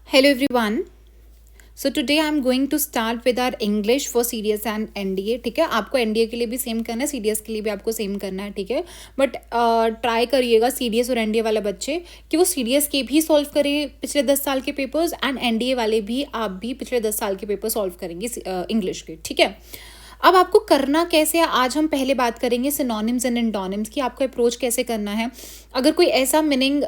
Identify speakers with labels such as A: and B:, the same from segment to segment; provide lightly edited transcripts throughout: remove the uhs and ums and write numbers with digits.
A: Hello everyone. So today I'm going to start with our English for CDS and NDA. ठीक है, आपको NDA के लिए भी सेम करना है, CDS के लिए भी आपको सेम करना है. ठीक है, बट ट्राई करिएगा CDS और NDA वाले बच्चे कि वो CDS के भी सॉल्व करें पिछले 10 साल के पेपर्स, एंड NDA वाले भी आप भी पिछले 10 साल के पेपर सॉल्व करेंगे इंग्लिश के. ठीक है, अब आपको करना कैसे है, आज हम पहले बात करेंगे सिनोनिम्स एंड एंटोनिम्स की. आपको अप्रोच कैसे करना है. अगर कोई ऐसा मीनिंग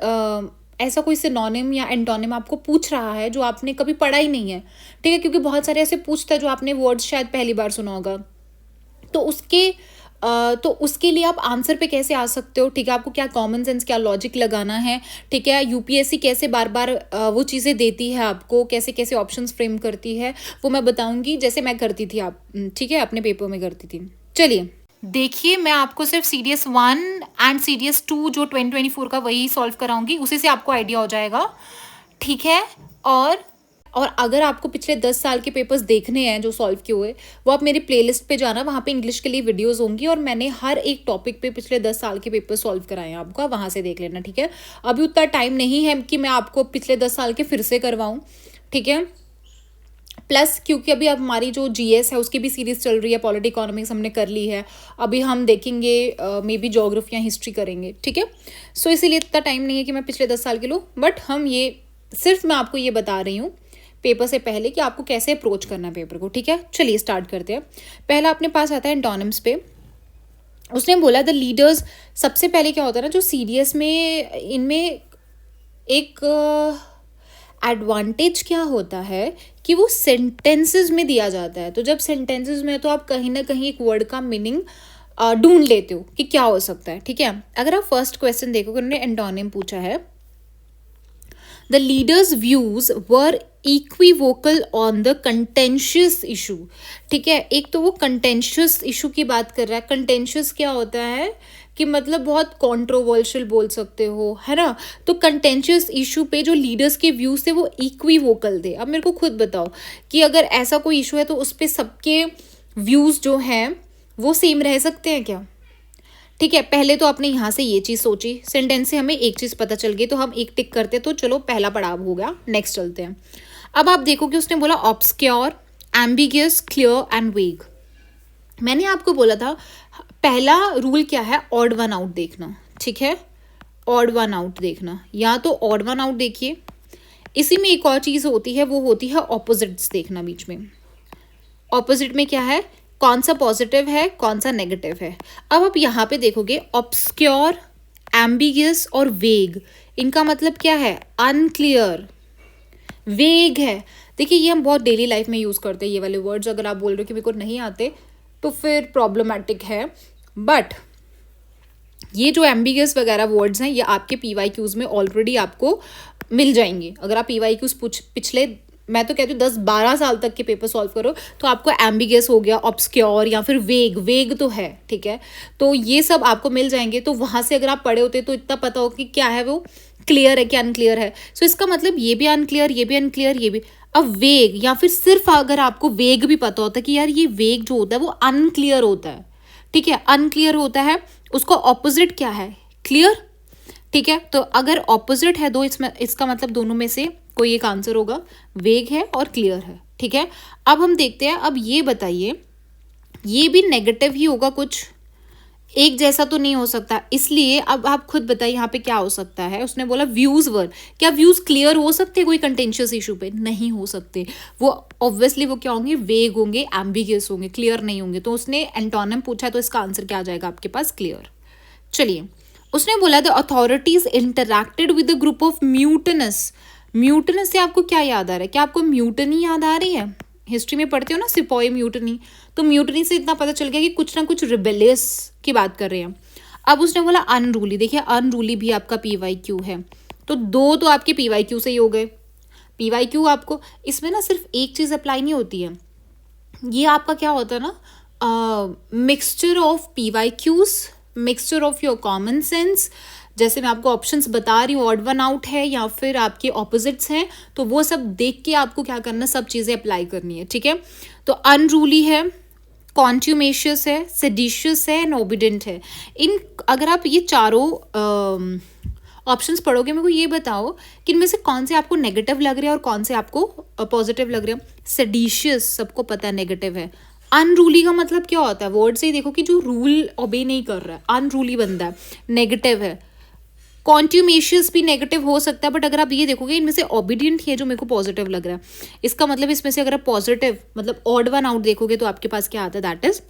A: ऐसा कोई सिनोनिम या एंटोनिम आपको पूछ रहा है जो आपने कभी पढ़ा ही नहीं है, ठीक है, क्योंकि बहुत सारे ऐसे पूछता है जो आपने वर्ड्स शायद पहली बार सुना होगा, तो उसके लिए आप आंसर पे कैसे आ सकते हो. ठीक है, आपको क्या कॉमन सेंस, क्या लॉजिक लगाना है. ठीक है, यूपीएससी कैसे बार बार वो चीज़ें देती है आपको, कैसे कैसे ऑप्शंस फ्रेम करती है, वो मैं बताऊंगी जैसे मैं करती थी. आप ठीक है अपने पेपर में करती थी. चलिए देखिए, मैं आपको सिर्फ CDS 1 एंड CDS 2 जो 2024 का वही सॉल्व कराऊंगी, उसी से आपको आइडिया हो जाएगा. ठीक है, और अगर आपको पिछले 10 साल के पेपर्स देखने हैं जो सॉल्व किए हुए, वो आप मेरी प्लेलिस्ट पे जाना, वहाँ पे इंग्लिश के लिए वीडियोस होंगी और मैंने हर एक टॉपिक पे पिछले 10 साल के पेपर सॉल्व कराए हैं आपको, वहाँ से देख लेना. ठीक है, अभी उतना टाइम नहीं है कि मैं आपको पिछले 10 साल के फिर से करवाऊँ. ठीक है, प्लस क्योंकि अभी अब हमारी जो GS है उसकी भी सीरीज चल रही है, पॉलिटी इकोनॉमिक्स हमने कर ली है, अभी हम देखेंगे मे बी जोग्राफी या हिस्ट्री करेंगे. ठीक है, सो इसीलिए इतना टाइम नहीं है कि मैं पिछले 10 साल के लूँ, बट हम ये सिर्फ मैं आपको ये बता रही हूँ पेपर से पहले कि आपको कैसे अप्रोच करना है पेपर को. ठीक है, चलिए स्टार्ट करते हैं. पहला अपने पास आता है एंटोनिम्स पे. उसने बोला द लीडर्स. सबसे पहले क्या होता है ना, जो CDS में इनमें एक एडवांटेज क्या होता है कि वो सेंटेंसेस में दिया जाता है. तो जब सेंटेंसेस में तो आप कहीं ना कहीं एक वर्ड का मीनिंग ढूंढ लेते हो कि क्या हो सकता है. ठीक है, अगर आप फर्स्ट क्वेश्चन देखोगे, उन्होंने एंटोनिम पूछा है. The leaders views were equivocal on the contentious issue. ठीक है, एक तो वो कंटेंशियस इशू की बात कर रहा है. कंटेंशियस क्या होता है कि मतलब बहुत कंट्रोवर्शियल बोल सकते हो, है ना. तो कंटेंशियस इशू पे जो लीडर्स के व्यूज थे वो इक्विवोकल थे. अब मेरे को खुद बताओ कि अगर ऐसा कोई इशू है तो उस पर सबके व्यूज जो हैं वो सेम रह सकते हैं क्या. ठीक है, पहले तो आपने यहाँ से ये चीज़ सोची, सेंटेंस से हमें एक चीज़ पता चल गई, तो हम एक टिक करते, तो चलो पहला पड़ाव हो गया. नेक्स्ट चलते हैं. अब आप देखो कि उसने बोला ऑब्सक्योर, एम्बिगियस, क्लियर एंड वेग. मैंने आपको बोला था पहला रूल क्या है, ऑड वन आउट देखना. ठीक है, ऑड वन आउट देखना, या तो ऑड वन आउट देखिए. इसी में एक और चीज़ होती है, वो होती है ऑपोजिट्स देखना. बीच में ऑपोजिट में क्या है, कौन सा पॉजिटिव है, कौन सा नेगेटिव है. अब आप यहाँ पे देखोगे ऑब्सक्योर, एम्बिगियस और वेग, इनका मतलब क्या है, अनक्लियर. वेग है, देखिए ये हम बहुत डेली लाइफ में यूज़ करते हैं ये वाले वर्ड्स. अगर आप बोल रहे हो कि मेरे को नहीं आते तो फिर प्रॉब्लमेटिक है. बट ये जो एम्बिगियस वगैरह वर्ड्स हैं ये आपके PYQs में ऑलरेडी आपको मिल जाएंगे. अगर आप PYQs पिछले, मैं तो कहती हूँ 10-12 साल तक के पेपर सॉल्व करो तो आपको एम्बिगियस हो गया, ऑब्सक्योर या फिर वेग. वेग तो है, ठीक है, तो ये सब आपको मिल जाएंगे. तो वहाँ से अगर आप पढ़े होते तो इतना पता हो कि क्या है वो, क्लियर है क्या अनक्लियर है. सो इसका मतलब ये भी अनक्लियर, ये भी अनक्लियर, ये भी. अब वेग, या फिर सिर्फ अगर आपको वेग भी पता होता है कि यार ये वेग जो होता है वो अनक्लियर होता है. ठीक है, अनक्लियर होता है, उसको ऑपोजिट क्या है, क्लियर. ठीक है, तो अगर ऑपोजिट है दो, इसमें इसका मतलब दोनों में से कोई एक आंसर होगा, वेग है और क्लियर है. ठीक है, अब हम देखते हैं. अब ये बताइए, ये भी नेगेटिव ही होगा, कुछ एक जैसा तो नहीं हो सकता. इसलिए अब आप खुद बताइए यहाँ पे क्या हो सकता है. उसने बोला व्यूज वर, क्या व्यूज क्लियर हो सकते कोई कंटेंशियस इशू पे, नहीं हो सकते. वो ऑब्वियसली वो क्या होंगे, वेग होंगे, एम्बिगियस होंगे, क्लियर नहीं होंगे. तो उसने एंटोनिम पूछा, तो इसका आंसर क्या आ जाएगा आपके पास, क्लियर. चलिए, उसने बोला the authorities interacted with the group of mutinous. Mutinous से आपको क्या याद आ रहा है, क्या आपको म्यूटनी याद आ रही है. हिस्ट्री में पढ़ते हो ना, सिपाही म्यूटनी. तो म्यूटनी से इतना पता चल गया कि कुछ ना कुछ रिबेलियस की बात कर रहे हैं. अब उसने बोला अनरूली. देखिए अनरूली भी आपका PYQ है, तो दो तो आपके PYQ से ही हो गए. PYQ आपको इसमें ना सिर्फ एक चीज़ अप्लाई नहीं होती है, ये आपका क्या होता है ना, mixture of PYQs, mixture of your common sense. जैसे मैं आपको ऑप्शंस बता रही हूँ, ऑड वन आउट है या फिर आपके ऑपोजिट्स हैं, तो वो सब देख के आपको क्या करना, सब चीज़ें अप्लाई करनी है. ठीक है, तो अनरूली है, कॉन्ट्यूमेशियस है, सेडिशियस है एंड ओबिडेंट है. इन अगर आप ये चारों ऑप्शंस पढ़ोगे मेरे को ये बताओ कि इनमें से कौन से आपको नेगेटिव लग रहे हैं और कौन से आपको पॉजिटिव लग रहे हैं। सेडिशियस सबको पता है नेगेटिव है। अनरूली का मतलब क्या होता है, वर्ड से ही देखो कि जो रूल ओबे नहीं कर रहा है, अनरूली बंदा है, नेगेटिव है। कॉन्ट्यूमेशियस भी नेगेटिव हो सकता है, बट अगर आप ये देखोगे इनमें से ओबीडियंट ही है जो मेरे को पॉजिटिव लग रहा है। इसका मतलब इसमें से अगर आप पॉजिटिव मतलब ऑड वन आउट देखोगे तो आपके पास क्या आता है, दैट इज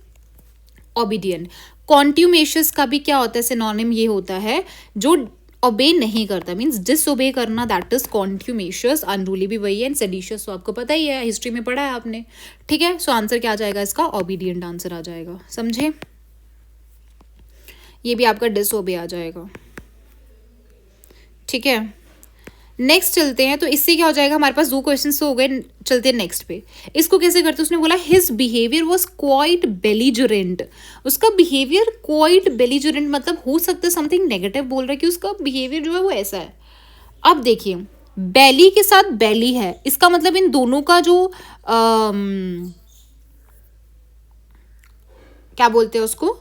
A: ओबीडियंट। कॉन्ट्यूमेशियस का भी क्या होता है, सिनोनिम ये होता है जो ओबे नहीं करता, मीन्स डिसओबे करना, दैट इज कॉन्ट्यूमेशियस। अनरूली भी वही है, एंड सेडिशियस तो आपको पता ही है, हिस्ट्री में पढ़ा है आपने, ठीक है। सो आंसर क्या आ जाएगा इसका, ओबीडियंट आंसर आ जाएगा, समझे। ये भी आपका डिसओबे आ जाएगा, ठीक है। नेक्स्ट चलते हैं, तो इससे क्या हो जाएगा, हमारे पास 2 क्वेश्चन तो हो गए, चलते हैं नेक्स्ट पे। इसको कैसे करते, उसने बोला his behaviour was quite belligerent. उसका बिहेवियर क्वाइट बेलिजरेंट मतलब हो सकता है समथिंग नेगेटिव बोल रहा है कि उसका बिहेवियर जो है वो ऐसा है। अब देखिए बेली के साथ बेली है, इसका मतलब इन दोनों का जो क्या बोलते हैं उसको,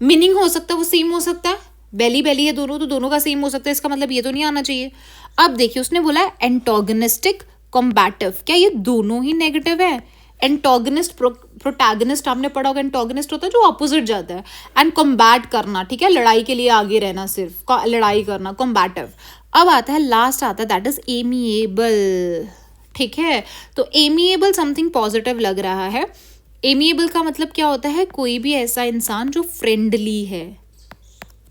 A: मीनिंग हो सकता है वो सेम हो सकता है। बेली बेली है दोनों, तो दोनों का सेम हो सकता है, इसका मतलब ये तो नहीं आना चाहिए। अब देखिए उसने बोला एंटोगनिस्टिक कॉम्बैटिव, क्या ये दोनों ही नेगेटिव है। एंटोगनिस्ट प्रोटैगनिस्ट आपने पढ़ा होगा, एंटोगनिस्ट होता है जो ऑपोजिट जाता है, एंड कॉम्बैट करना, ठीक है, लड़ाई के लिए आगे रहना, सिर्फ लड़ाई करना, कॉम्बैटिव। अब आता है लास्ट आता है दैट इज एमिएबल, ठीक है। तो एमिएबल समथिंग पॉजिटिव लग रहा है। एमिएबल का मतलब क्या होता है, कोई भी ऐसा इंसान जो फ्रेंडली है,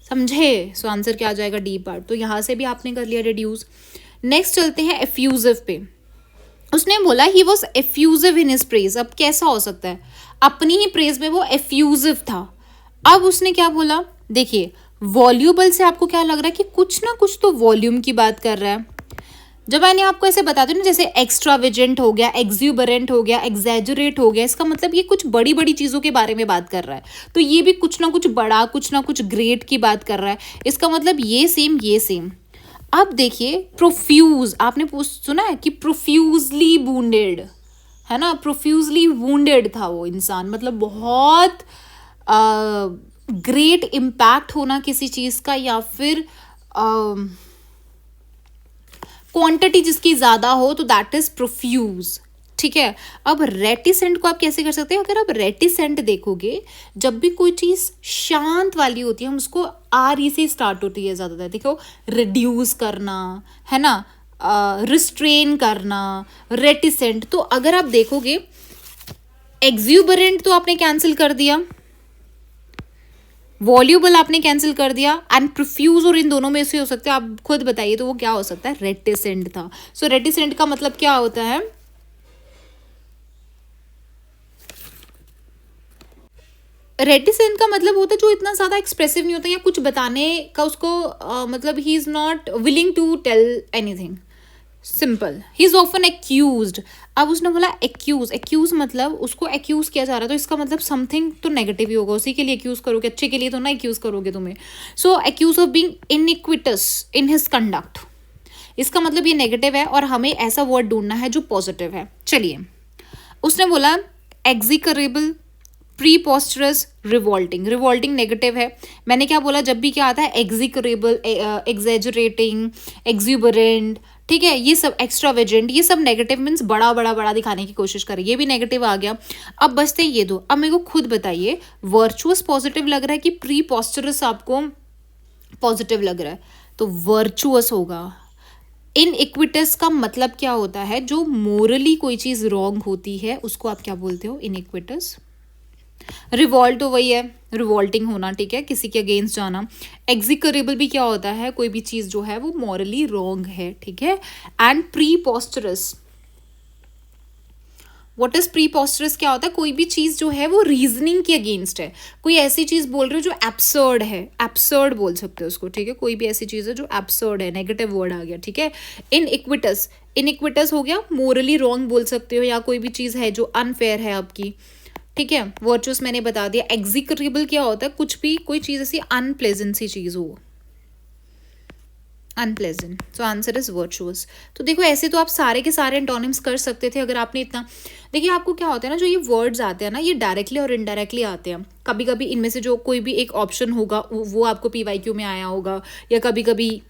A: समझे। सो आंसर क्या आ जाएगा, डी पार्ट। तो यहां से भी आपने कर लिया रिड्यूस। नेक्स्ट चलते हैं एफ्यूजिव पे। उसने बोला he was effusive in his praise. अब कैसा हो सकता है, अपनी ही प्रेज में वो एफ्यूजिव था। अब उसने क्या बोला, देखिए वॉल्यूबल से आपको क्या लग रहा है कि कुछ ना कुछ तो वॉल्यूम की बात कर रहा है। जब मैंने आपको ऐसे बता दूं ना, जैसे एक्स्ट्रावेजेंट हो गया, एक्सूबरेंट हो गया, एग्जैजुरेट हो गया, इसका मतलब ये कुछ बड़ी बड़ी चीज़ों के बारे में बात कर रहा है। तो ये भी कुछ ना कुछ बड़ा, कुछ ना कुछ ग्रेट की बात कर रहा है। इसका मतलब ये सेम, ये सेम। अब देखिए प्रोफ्यूज, आपने सुना है कि प्रोफ्यूजली वुंडेड, है ना, प्रोफ्यूजली वुंडेड था वो इंसान, मतलब बहुत ग्रेट इम्पैक्ट होना किसी चीज़ का, या फिर क्वांटिटी जिसकी ज़्यादा हो, तो दैट इज प्रोफ्यूज, ठीक है। अब रेटिसेंट को आप कैसे कर सकते हैं, अगर आप रेटिसेंट देखोगे, जब भी कोई चीज़ शांत वाली होती है, हम उसको आर ई से स्टार्ट होती है ज़्यादातर, देखो रिड्यूस करना, है ना, रिस्ट्रेन करना, रेटिसेंट। तो अगर आप देखोगे एक्सूबरेंट तो आपने कैंसिल कर दिया, वॉल्यूबल आपने कैंसिल कर दिया, एंड प्रोफ्यूज और इन दोनों में से हो सकता है, आप खुद बताइए तो वो क्या हो सकता है, रेटिसेंट था। सो रेटिसेंट का मतलब क्या होता है, रेटिसेंट का मतलब होता है जो इतना ज्यादा एक्सप्रेसिव नहीं होता, या कुछ बताने का उसको मतलब he is not willing to tell anything, simple. He is often accused. अब उसने बोला एक्यूज, एक्यूज मतलब उसको एक्यूज किया जा रहा है, तो इसका मतलब समथिंग तो नेगेटिव ही होगा, उसी के लिए एक्यूज करोगे, अच्छे के लिए तो ना एक्यूज करोगे तुम्हें। So accuse of being iniquitous in his conduct, इसका मतलब ये नेगेटिव है, और हमें ऐसा वर्ड ढूंढना है जो पॉजिटिव है। चलिए उसने बोला एग्जीकरेबल, प्रीपोस्टरस, रिवॉल्टिंग। रिवॉल्टिंग नेगेटिव है, मैंने क्या बोला, जब भी क्या आता है एग्जीकरेबल, एग्जैजरेटिंग, एक्सूबरेंट, ठीक है, ये सब एक्स्ट्रावेजेंट, ये सब नेगेटिव मीन्स बड़ा बड़ा बड़ा दिखाने की कोशिश करें, ये भी नेगेटिव आ गया। अब बचते हैं ये दो। अब मेरे को खुद बताइए, वर्चुअस पॉजिटिव लग रहा है कि प्रीपोस्टरस आपको पॉजिटिव लग रहा है, तो वर्चुअस होगा। इनइक्विटस का मतलब क्या होता है, जो मोरली कोई चीज़ रॉन्ग होती है उसको आप क्या बोलते हो, इनइक्विटस। रिवॉल्ट तो वही है, रिवॉल्टिंग होना, ठीक है, किसी के अगेंस्ट जाना। एग्जीकरेबल भी क्या होता है, कोई भी चीज़ जो है वो मॉरली रॉन्ग है, ठीक है। एंड प्रीपोस्टरस, व्हाट इज प्रीपोस्टरस, क्या होता है, कोई भी चीज़ जो है वो रीजनिंग के अगेंस्ट है, कोई ऐसी चीज़ बोल रहे हो जो एब्सर्ड है, एब्सर्ड बोल सकते हो उसको, ठीक है, कोई भी ऐसी चीज़ है जो एब्सर्ड है, नेगेटिव वर्ड आ गया, ठीक है। इनइक्विटस, इनइक्विटस हो गया, मोरली रॉन्ग बोल सकते हो, या कोई भी चीज़ है जो अनफेयर है आपकी, ठीक है। वर्चुअस मैंने बता दिया। एग्जीक्रेबल क्या होता है, कुछ भी कोई चीज़ ऐसी अनप्लेजेंट सी चीज़ हो, unpleasant. So answer is virtuous. तो देखो ऐसे तो आप सारे के सारे एंटोनिम्स कर सकते थे अगर आपने इतना, देखिए आपको क्या होता है ना, जो ये वर्ड्स आते हैं ना, ये डायरेक्टली और इनडायरेक्टली आते हैं। कभी कभी इनमें से जो कोई भी एक ऑप्शन होगा वो आपको PYQ में आया होगा, या कभी कभी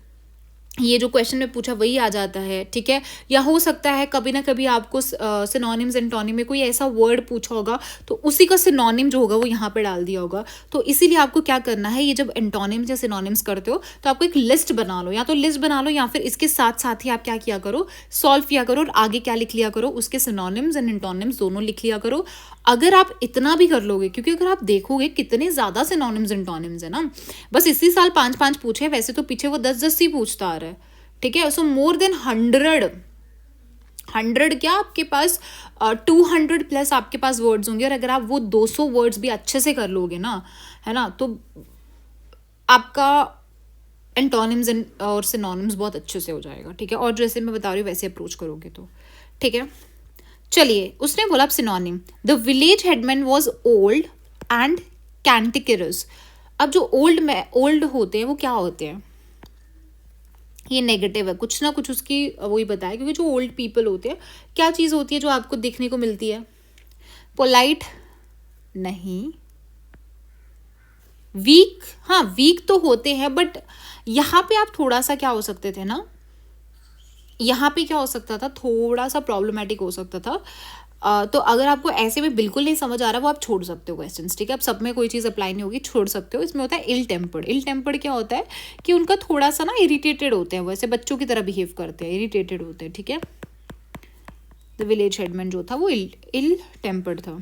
A: ये जो क्वेश्चन में पूछा वही आ जाता है, ठीक है। या हो सकता है कभी ना कभी आपको सिनोनिम्स एंटोनिम में कोई ऐसा वर्ड पूछा होगा तो उसी का सिनोनिम जो होगा वो यहाँ पे डाल दिया होगा। तो इसीलिए आपको क्या करना है, ये जब एंटोनिम्स या सिनोनिम्स करते हो तो आपको एक लिस्ट बना लो, या तो लिस्ट बना लो या फिर इसके साथ साथ ही आप क्या किया करो, सॉल्व किया करो और आगे क्या लिख लिया करो, उसके सिनोनिम्स एंड एंटोनिम्स दोनों लिख लिया करो। अगर आप इतना भी कर लोगे, क्योंकि अगर आप देखोगे कितने ज़्यादा सिनोनिम्स एंटोनिम्स है ना, बस इसी साल 5-5 पूछे, वैसे तो पीछे वो 10-10 ही पूछता आ रहा है, ठीक है। सो मोर देन 100 क्या आपके पास 200 प्लस आपके पास वर्ड्स होंगे, और अगर आप वो 200 वर्ड्स भी अच्छे से कर लोगे ना, है ना, तो आपका एंटोनिम्स और सिनोनिम्स बहुत अच्छे से हो जाएगा, ठीक है। और जैसे मैं बता रही हूँ वैसे अप्रोच करोगे तो, ठीक है। चलिए, उसने बोला synonym, the village headman was old and cantankerous. अब जो ओल्ड होते हैं वो क्या होते हैं, ये नेगेटिव है, कुछ ना कुछ उसकी वही बताया, क्योंकि जो ओल्ड पीपल होते हैं क्या चीज़ होती है जो आपको दिखने को मिलती है, पोलाइट नहीं, वीक, हाँ वीक तो होते हैं, बट यहाँ पे आप थोड़ा सा क्या हो सकते थे ना, यहाँ पे क्या हो सकता था, थोड़ा सा प्रॉब्लमेटिक हो सकता था। तो अगर आपको ऐसे में बिल्कुल नहीं समझ आ रहा वो आप छोड़ सकते हो क्वेश्चंस, ठीक है। अब सब में कोई चीज़ अप्लाई नहीं होगी, छोड़ सकते हो। इसमें होता है इल टेम्पर्ड। इल टेम्पर्ड क्या होता है कि उनका थोड़ा सा ना इरिटेटेड होते हैं, वैसे बच्चों की तरह बिहेव करते हैं, इरिटेटेड होते हैं, ठीक है। द विलेज हेडमैन जो था वो इल टेम्पर्ड था।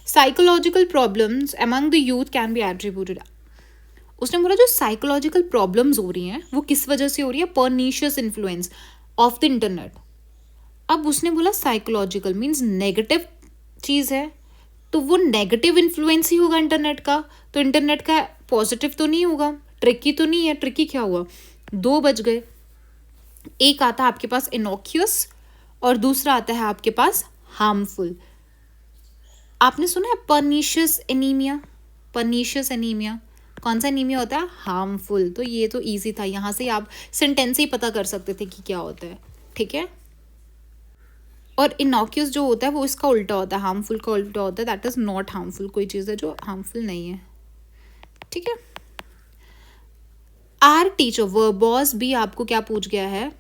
A: Psychological problems among the youth can be attributed. उसने बोला जो साइकोलॉजिकल प्रॉब्लम्स हो रही हैं वो किस वजह से हो रही है, pernicious influence of the internet. अब उसने बोला साइकोलॉजिकल मीन्स नेगेटिव चीज़ है, तो वो नेगेटिव इन्फ्लुएंस ही होगा इंटरनेट का, तो इंटरनेट का पॉजिटिव तो नहीं होगा, ट्रिकी तो नहीं है। ट्रिकी क्या हुआ, 2 बज गए, एक आता है आपके पास इनोक्यूस और दूसरा आता है आपके पास हार्मफुल। आपने सुना है परनीशियस एनीमिया, परनीशियस एनीमिया कौन सा एनीमिया होता है, हार्मफुल। तो ये तो ईजी था, यहाँ से आप सेंटेंस ही पता कर सकते थे कि क्या होता है, ठीक है। और इनोक्यूस जो होता है वो इसका उल्टा होता है, हार्मफुल का उल्टा होता है, दैट इज नॉट हार्मफुल, कोई चीज़ है जो हार्मफुल नहीं है, ठीक है। आर टीचर वर्बॉस भी आपको क्या पूछ गया है,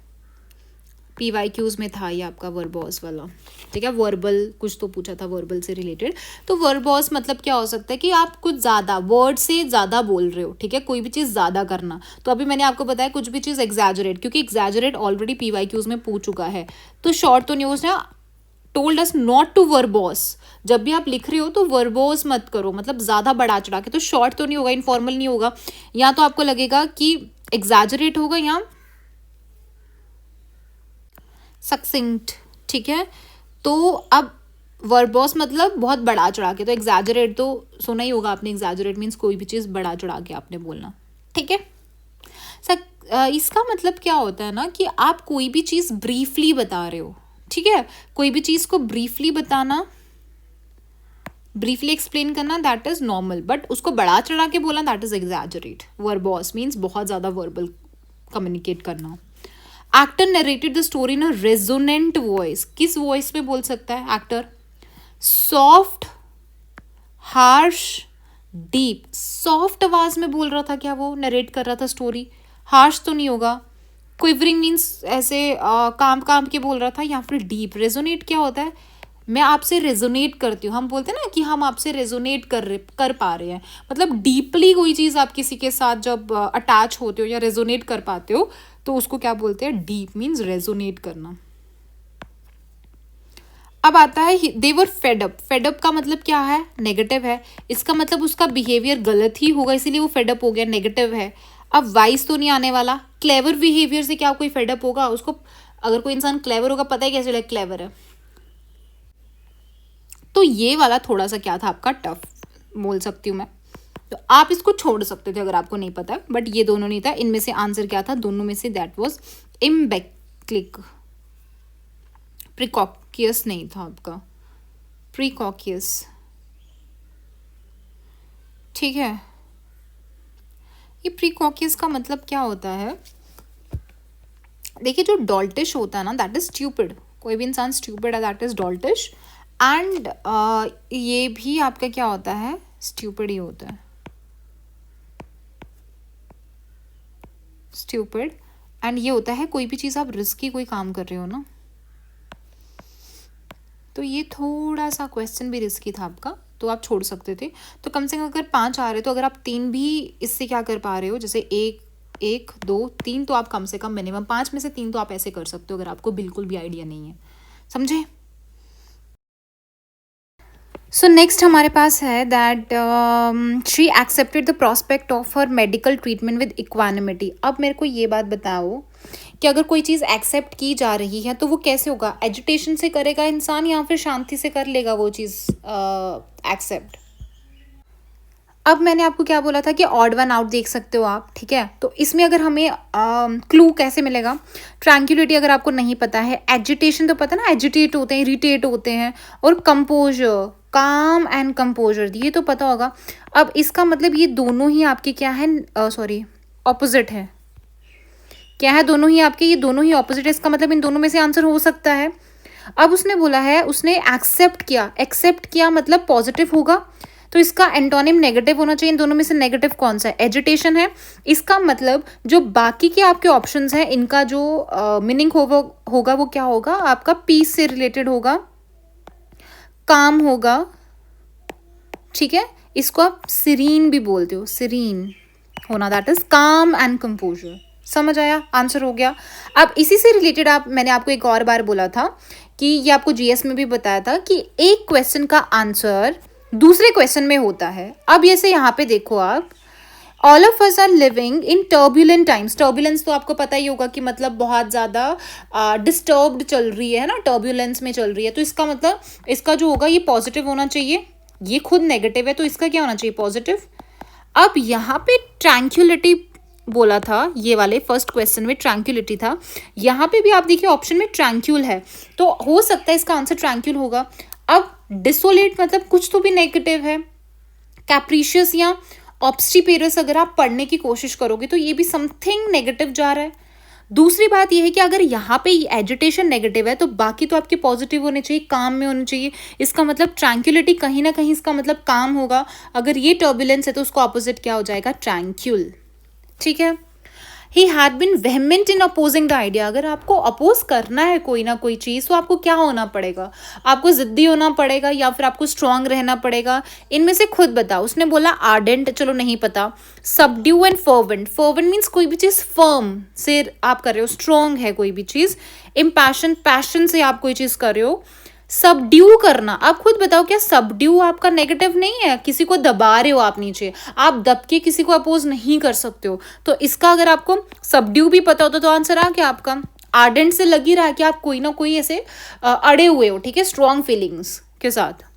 A: PYQs में था ये आपका वर्बॉस वाला, ठीक है। वर्बल कुछ तो पूछा था वर्बल से रिलेटेड। तो वर्बॉस मतलब क्या हो सकता है कि आप कुछ ज़्यादा वर्ड से ज़्यादा बोल रहे हो, ठीक है, कोई भी चीज़ ज़्यादा करना। तो अभी मैंने आपको बताया कुछ भी चीज़ एग्जैजरेट, क्योंकि एग्जैजरेट ऑलरेडी PYQs में पूछ चुका है, तो शॉर्ट तो नहीं, उसने टोल्ड अस नॉट टू वर्बॉस। जब भी आप लिख रहे हो तो वर्बॉस मत करो, मतलब ज़्यादा बढ़ा चढ़ा के, तो शॉर्ट तो नहीं होगा, इनफॉर्मल नहीं होगा, या तो आपको लगेगा कि एग्जैजरेट होगा या सक्सिंक्ट, ठीक है। तो अब वर्बॉस मतलब बहुत बढ़ा चढ़ा के, तो एग्जैजरेट तो सुना ही होगा आपने, एग्जैजरेट मीन्स कोई भी चीज़ बढ़ा चढ़ा के आपने बोलना, ठीक है। इसका मतलब क्या होता है ना कि आप कोई भी चीज़ ब्रीफली बता रहे हो, ठीक है, कोई भी चीज़ को ब्रीफली बताना, ब्रीफली एक्सप्लेन करना, दैट इज नॉर्मल, बट उसको बढ़ा चढ़ा के बोलना दैट इज एग्जैजरेट। वर्बॉस मीन्स बहुत ज़्यादा वर्बल कम्युनिकेट करना। Actor narrated the story in a resonant voice, किस वॉइस में बोल सकता है actor, soft, harsh, deep. Soft आवाज में बोल रहा था क्या, वो नरेट कर रहा था स्टोरी, हार्श तो नहीं होगा, क्विवरिंग मीन्स ऐसे काम काम के बोल रहा था, या फिर डीप। रेजोनेट क्या होता है, मैं आपसे रेजोनेट करती हूँ, हम बोलते हैं ना कि हम आपसे रेजोनेट कर पा रहे हैं, मतलब डीपली कोई चीज़ आप किसी के साथ जब अटैच होते हो या रेजोनेट कर पाते हो तो उसको क्या बोलते हैं, डीप मीन्स रेजोनेट करना। अब आता है देवर फेडअप। फेडअप का मतलब क्या है, नेगेटिव है, इसका मतलब उसका बिहेवियर गलत ही होगा, इसीलिए वो फेडअप हो गया, नेगेटिव है। अब वाइस तो नहीं आने वाला, क्लेवर बिहेवियर से क्या कोई फेडअप होगा, उसको अगर कोई इंसान क्लेवर होगा पता है कैसे लगे क्लेवर है। तो ये वाला थोड़ा सा क्या था आपका टफ बोल सकती हूँ मैं, तो आप इसको छोड़ सकते थे अगर आपको नहीं पता, बट ये दोनों नहीं था, इनमें से आंसर क्या था, दोनों में से दैट वाज इम्बेक्लिक, प्रिकॉकियस नहीं था आपका, प्रिकॉकियस, ठीक है। ये प्रिकॉकियस का मतलब क्या होता है, देखिए जो डॉल्टिश होता है ना दैट इज स्ट्यूपिड, कोई भी इंसान स्ट्यूपिड है दैट इज डॉल्टिश, एंड ये भी आपका क्या होता है, स्ट्यूपिड ही होता है, स्ट्यूपिड। एंड ये होता है कोई भी चीज़ आप रिस्की कोई काम कर रहे हो ना, तो ये थोड़ा सा क्वेश्चन भी रिस्की था आपका, तो आप छोड़ सकते थे। तो कम से कम अगर 5 आ रहे तो अगर आप 3 भी इससे क्या कर पा रहे हो, जैसे 1 2 3, तो आप कम से कम मिनिमम 5 में से 3 तो आप ऐसे कर सकते हो अगर आपको बिल्कुल भी आइडिया नहीं है, समझे। सो नेक्स्ट हमारे पास है that she accepted the prospect of her medical treatment with equanimity. अब मेरे को ये बात बताओ कि अगर कोई चीज़ एक्सेप्ट की जा रही है तो वो कैसे होगा, एजुटेशन से करेगा इंसान या फिर शांति से कर लेगा वो चीज़ एक्सेप्ट। अब मैंने आपको क्या बोला था कि ऑड वन आउट देख सकते हो आप, ठीक है। तो इसमें अगर हमें क्लू कैसे मिलेगा, ट्रैंक्युलिटी अगर आपको नहीं पता है, एजिटेशन तो पता ना, एजिटेट होते हैं, इरिटेट होते हैं, और कंपोजर, काम एंड कंपोजर, ये तो पता होगा। अब इसका मतलब ये दोनों ही आपके क्या है, सॉरी ऑपोजिट है, क्या है, दोनों ही आपके, ये दोनों ही ऑपोजिट है, इसका मतलब इन दोनों में से आंसर हो सकता है। अब उसने बोला है, उसने एक्सेप्ट किया मतलब पॉजिटिव होगा, तो इसका एंटोनिम नेगेटिव होना चाहिए। इन दोनों में से नेगेटिव कौन सा है, एजिटेशन है। इसका मतलब जो बाकी के आपके ऑप्शंस हैं इनका जो मीनिंग होगा वो क्या होगा, आपका पीस से रिलेटेड होगा, काम होगा, ठीक है। इसको आप सीरीन भी बोलते हो, सीरीन होना, दैट इज काम एंड कंपोजर। समझ आया, आंसर हो गया। अब इसी से रिलेटेड मैंने आपको एक और बार बोला था कि ये आपको जीएस में भी बताया था कि एक क्वेश्चन का आंसर दूसरे क्वेश्चन में होता है। अब जैसे यहाँ पे देखो आप, all of us are living in turbulent times. Turbulence तो आपको पता ही होगा कि मतलब बहुत ज़्यादा डिस्टर्ब्ड चल रही है ना, टर्बुलेंस में चल रही है, तो इसका मतलब इसका जो होगा ये पॉजिटिव होना चाहिए, ये खुद नेगेटिव है तो इसका क्या होना चाहिए, पॉजिटिव। अब यहाँ पे ट्रैंक्युलिटी बोला था, ये वाले फर्स्ट क्वेश्चन में ट्रैंक्युलिटी था, यहाँ पे भी आप देखिए ऑप्शन में ट्रैंक्यूल है, तो हो सकता है इसका आंसर ट्रैंक्यूल होगा। अब डिसोलेट मतलब कुछ तो भी नेगेटिव है, कैप्रिशियस या ऑब्स्टिपेरस अगर आप पढ़ने की कोशिश करोगे तो ये भी समथिंग नेगेटिव जा रहा है। दूसरी बात यह है कि अगर यहाँ पे एजिटेशन नेगेटिव है तो बाकी तो आपके पॉजिटिव होने चाहिए, काम में होने चाहिए, इसका मतलब ट्रैंक्युलिटी कहीं ना कहीं इसका मतलब काम होगा। अगर ये टर्बुलेंस है तो उसको ऑपोजिट क्या हो जाएगा, ट्रैंक्यूल, ठीक है। He had been vehement in opposing the idea. अगर आपको अपोज करना है कोई ना कोई चीज़ तो आपको क्या होना पड़ेगा, आपको जिद्दी होना पड़ेगा या फिर आपको स्ट्रांग रहना पड़ेगा, इनमें से खुद बताओ। उसने बोला आर्डेंट, चलो नहीं पता, subdue and fervent. Fervent means कोई भी चीज़ फर्म से आप कर रहे हो, स्ट्रांग है कोई भी चीज़। इम्पैशन, पैशन से आप कोई चीज़ कर रहे हो। सबड्यू करना, आप खुद बताओ क्या सबड्यू आपका नेगेटिव नहीं है, किसी को दबा रहे हो आप नीचे, आप दब के किसी को अपोज नहीं कर सकते हो। तो इसका अगर आपको सबड्यू भी पता होता तो आंसर आ गया आपका। आर्डेंट से लगी रहा कि आप कोई ना कोई ऐसे अड़े हुए हो, ठीक है, स्ट्रॉन्ग फीलिंग्स के साथ।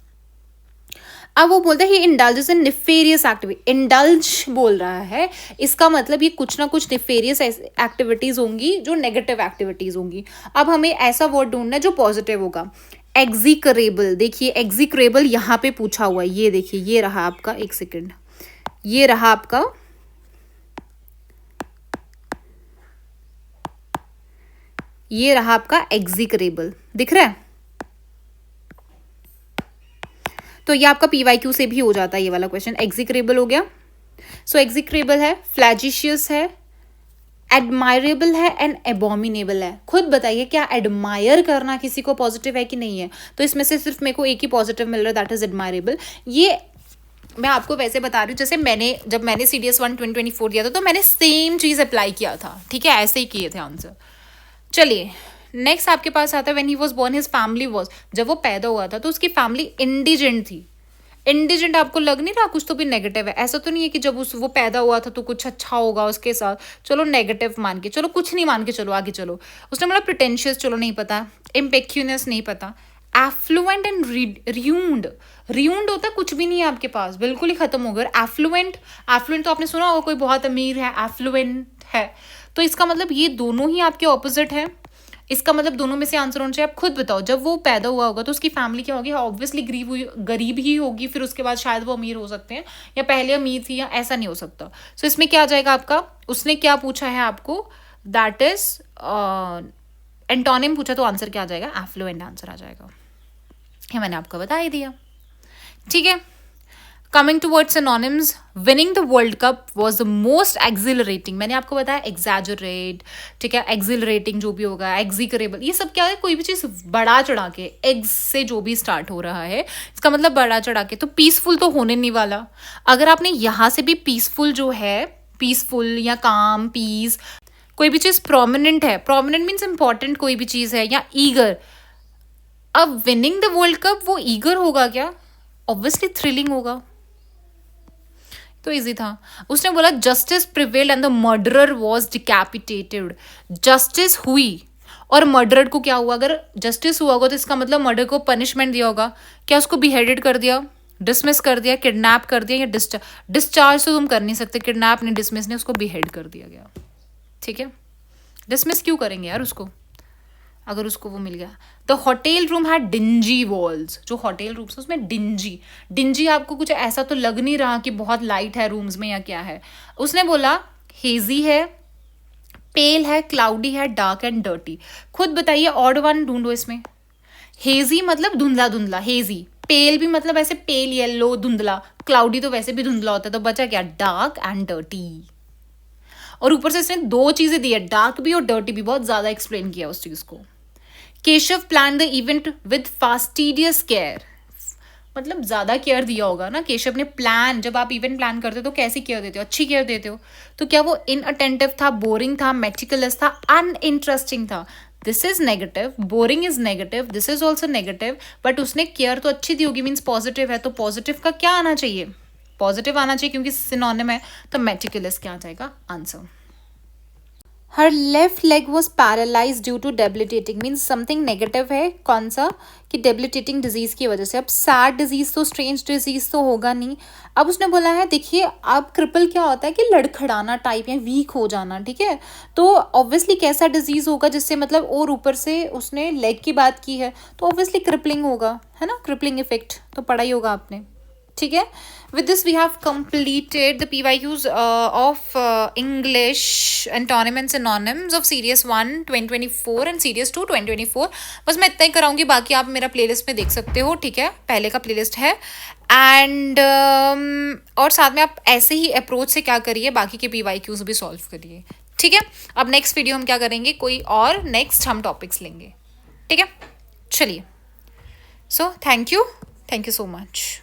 A: अब वो बोलता है ही इंडल्जेस इन निफेरियस एक्टिविटी। इंडल्ज बोल रहा है, इसका मतलब ये कुछ ना कुछ निफेरियस एक्टिविटीज होंगी जो नेगेटिव एक्टिविटीज होंगी। अब हमें ऐसा वर्ड ढूंढना है जो पॉजिटिव होगा। एग्जीकरेबल, देखिए एग्जीकरेबल यहाँ पे पूछा हुआ है, ये देखिए ये रहा आपका, एक सेकेंड, ये रहा आपका, ये रहा आपका एग्जीकरेबल, दिख रहा है। तो ये आपका पीवाईक्यू से भी हो जाता है ये वाला क्वेश्चन, एग्जीकरेबल हो गया। सो एग्जीकरेबल है, फ्लैजिशियस है, एडमायरेबल है एंड एबोमिनेबल है। खुद बताइए क्या एडमायर करना किसी को पॉजिटिव है कि नहीं है, तो इसमें से सिर्फ मेरे को एक ही पॉजिटिव मिल रहा है, दैट इज एडमायरेबल। ये मैं आपको वैसे बता रही हूँ जैसे जब मैंने CDS 1 2024 दिया था तो मैंने सेम चीज़ अप्लाई किया था, ठीक है, ऐसे ही किए थे आंसर। चलिए नेक्स्ट आपके पास आता है, when he was born his family was, जब वो पैदा हुआ था तो उसकी फैमिली इंडिजेंट थी। इंडिजेंट आपको लग नहीं रहा कुछ तो भी नेगेटिव है, ऐसा तो नहीं है कि जब वो पैदा हुआ था तो कुछ अच्छा होगा उसके साथ, चलो नेगेटिव मान के चलो, कुछ नहीं मान के चलो, आगे चलो। उसने बोला प्रिटेंशियस, चलो नहीं पता, इम्पेक्यूनस नहीं पता, एफ्लुएंट एंड रियूंड। रियूंड होता है कुछ भी नहीं है आपके पास, बिल्कुल ही खत्म हो गया। एफ्लुएंट, एफ्लुएंट तो आपने सुना होगा कोई बहुत अमीर है, एफ्लुएंट है, तो इसका मतलब ये दोनों ही आपके ऑपोजिट है। इसका मतलब दोनों में से आंसर होना चाहिए। आप खुद बताओ, जब वो पैदा हुआ होगा तो उसकी फैमिली क्या होगी, ऑब्वियसली गरीब ही होगी, फिर उसके बाद शायद वो अमीर हो सकते हैं, या पहले अमीर थी, या ऐसा नहीं हो सकता। सो इसमें क्या आ जाएगा आपका, उसने क्या पूछा है आपको, दैट इज एंटोनिम पूछा, तो आंसर क्या आ जाएगा, एफ्लुएंट आंसर आ जाएगा। ये मैंने आपको बता ही दिया, ठीक है। Coming towards synonyms, winning the world cup was the most accelerating, मैंने आपको बताया एग्जैजरेट, ठीक है, एक्सिलरेटिंग जो भी होगा, एग्जीकरेबल, ये सब क्या है, कोई भी चीज़ बड़ा चढ़ा के, एग्स से जो भी स्टार्ट हो रहा है इसका मतलब बड़ा चढ़ा के, तो पीसफुल तो होने नहीं वाला। अगर आपने यहाँ से भी पीसफुल जो है, पीसफुल या काम, पीस, कोई भी चीज़ प्रोमिनेंट है, प्रोमिनेंट मीन्स इंपॉर्टेंट कोई भी चीज़ है, या ईगर, अब विनिंग द वर्ल्ड कप वो ईगर होगा क्या? ऑब्वियसली थ्रिलिंग होगा। तो इजी था। उसने बोला justice prevailed and the murderer was decapitated, justice हुई और मर्डरर को क्या हुआ? अगर जस्टिस हुआ होगा तो इसका मतलब मर्डर को पनिशमेंट दिया होगा, क्या उसको बिहेडेड कर दिया, डिसमिस कर दिया, किडनैप कर दिया, या डिस्चार्ज तो तुम कर नहीं सकते, किडनैप नहीं, डिसमिस नहीं, उसको बिहेड कर दिया गया, ठीक है। डिसमिस क्यों करेंगे यार उसको अगर उसको वो मिल गया। The hotel room had dingy walls, जो होटल रूम्स उसमें डिंजी, डिंजी आपको कुछ ऐसा तो लग नहीं रहा कि बहुत लाइट है रूम्स में या क्या है। उसने बोला हेजी है, पेल है, क्लाउडी है, डार्क एंड डर्टी। खुद बताइए, ऑड वन ढूंढो इसमें। हेजी मतलब धुंधला धुंधला, हेजी। पेल भी मतलब ऐसे पेल येलो धुंधला, क्लाउडी तो वैसे भी धुंधला होता है, तो बचा क्या? Dark and dirty. और ऊपर से इसने दो चीजें दी है, डार्क भी और डर्टी भी, बहुत ज्यादा एक्सप्लेन किया उस चीज को। Keshav plan the event with fastidious care, मतलब ज्यादा केयर दिया होगा ना केशव ने। प्लान, जब आप इवेंट प्लान करते हो तो कैसी केयर देते हो? अच्छी केयर देते हो। तो क्या वो इनअटेंटिव था, बोरिंग था, मेटिकुलस था, अनइंटरेस्टिंग था? This is negative, boring is negative, this is also negative, but उसने केयर तो अच्छी दी होगी, मीन्स पॉजिटिव है, तो पॉजिटिव का क्या आना चाहिए? पॉजिटिव आना चाहिए, क्योंकि सिनोनिम है, तो मेटिकुलस क्या आ जाएगा answer. Her left leg was paralyse due to debilitating, means something negative है, कौन सा? कि डेबिलिटेटिंग डिजीज की वजह से। अब सैड डिजीज तो, स्ट्रेंज डिजीज तो होगा नहीं। अब उसने बोला है, देखिए अब क्रिपल क्या होता है कि लड़खड़ाना टाइप या वीक हो जाना, ठीक है। तो ऑब्वियसली कैसा डिजीज होगा जिससे मतलब, और ऊपर से उसने लेग की बात की है, तो ऑब्वियसली क्रिपलिंग होगा, है ना, क्रिपलिंग इफेक्ट तो पढ़ा ही होगा आपने, ठीक है। With this we have completed the PYQs of English antonyms and synonyms of series 1 2024 and series 2 2024। बस मैं इतना ही कराऊंगी, बाकी आप मेरा प्लेलिस्ट में देख सकते हो, ठीक है, पहले का प्लेलिस्ट है। एंड और साथ में आप ऐसे ही अप्रोच से क्या करिए, बाकी के PYQs भी सॉल्व करिए, ठीक है। अब नेक्स्ट वीडियो हम क्या करेंगे, कोई और नेक्स्ट हम टॉपिक्स लेंगे, ठीक है। चलिए, so thank you so much.